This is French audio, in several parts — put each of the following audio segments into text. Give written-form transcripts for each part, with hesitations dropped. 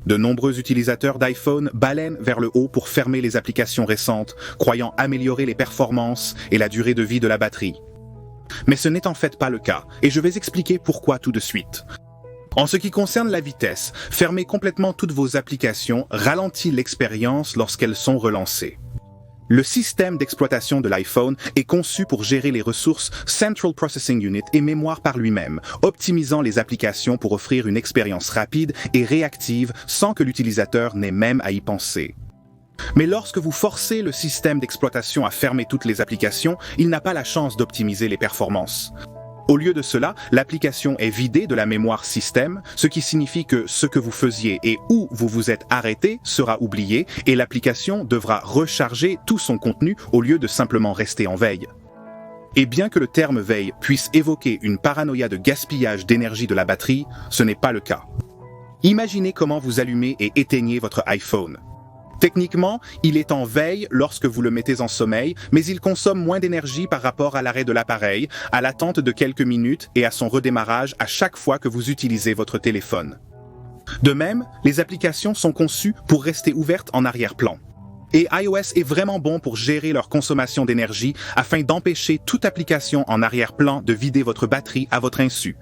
De nombreux utilisateurs d'iPhone baleine vers le haut pour fermer les applications récentes, croyant améliorer les performances et la durée de vie de la batterie. Mais ce n'est en fait pas le cas, et je vais expliquer pourquoi tout de suite. En ce qui concerne la vitesse, fermer complètement toutes vos applications ralentit l'expérience lorsqu'elles sont relancées. Le système d'exploitation de l'iPhone est conçu pour gérer les ressources Central Processing Unit et mémoire par lui-même, optimisant les applications pour offrir une expérience rapide et réactive sans que l'utilisateur n'ait même à y penser. Mais lorsque vous forcez le système d'exploitation à fermer toutes les applications, il n'a pas la chance d'optimiser les performances. Au lieu de cela, l'application est vidée de la mémoire système, ce qui signifie que ce que vous faisiez et où vous vous êtes arrêté sera oublié et l'application devra recharger tout son contenu au lieu de simplement rester en veille. Et bien que le terme veille puisse évoquer une paranoïa de gaspillage d'énergie de la batterie, ce n'est pas le cas. Imaginez comment vous allumez et éteignez votre iPhone. Techniquement, il est en veille lorsque vous le mettez en sommeil, mais il consomme moins d'énergie par rapport à l'arrêt de l'appareil, à l'attente de quelques minutes et à son redémarrage à chaque fois que vous utilisez votre téléphone. De même, les applications sont conçues pour rester ouvertes en arrière-plan. Et iOS est vraiment bon pour gérer leur consommation d'énergie afin d'empêcher toute application en arrière-plan de vider votre batterie à votre insu.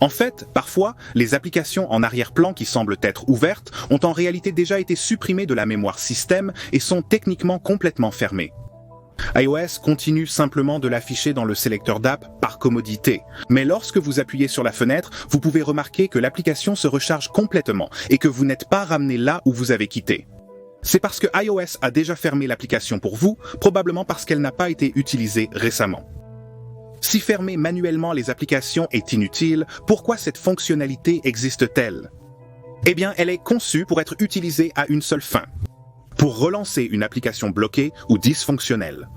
En fait, parfois, les applications en arrière-plan qui semblent être ouvertes ont en réalité déjà été supprimées de la mémoire système et sont techniquement complètement fermées. iOS continue simplement de l'afficher dans le sélecteur d'app par commodité. Mais lorsque vous appuyez sur la fenêtre, vous pouvez remarquer que l'application se recharge complètement et que vous n'êtes pas ramené là où vous avez quitté. C'est parce que iOS a déjà fermé l'application pour vous, probablement parce qu'elle n'a pas été utilisée récemment. Si fermer manuellement les applications est inutile, pourquoi cette fonctionnalité existe-t-elle? Eh bien, elle est conçue pour être utilisée à une seule fin. Pour relancer une application bloquée ou dysfonctionnelle.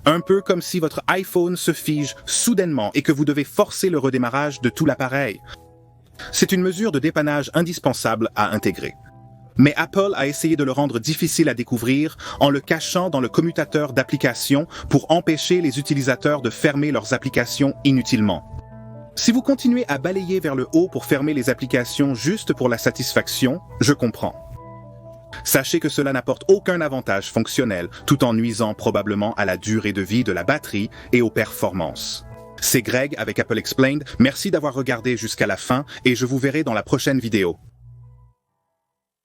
Un peu comme si votre iPhone se fige soudainement et que vous devez forcer le redémarrage de tout l'appareil. C'est une mesure de dépannage indispensable à intégrer. Mais Apple a essayé de le rendre difficile à découvrir en le cachant dans le commutateur d'applications pour empêcher les utilisateurs de fermer leurs applications inutilement. Si vous continuez à balayer vers le haut pour fermer les applications juste pour la satisfaction, je comprends. Sachez que cela n'apporte aucun avantage fonctionnel, tout en nuisant probablement à la durée de vie de la batterie et aux performances. C'est Greg avec Apple Explained, merci d'avoir regardé jusqu'à la fin et je vous verrai dans la prochaine vidéo.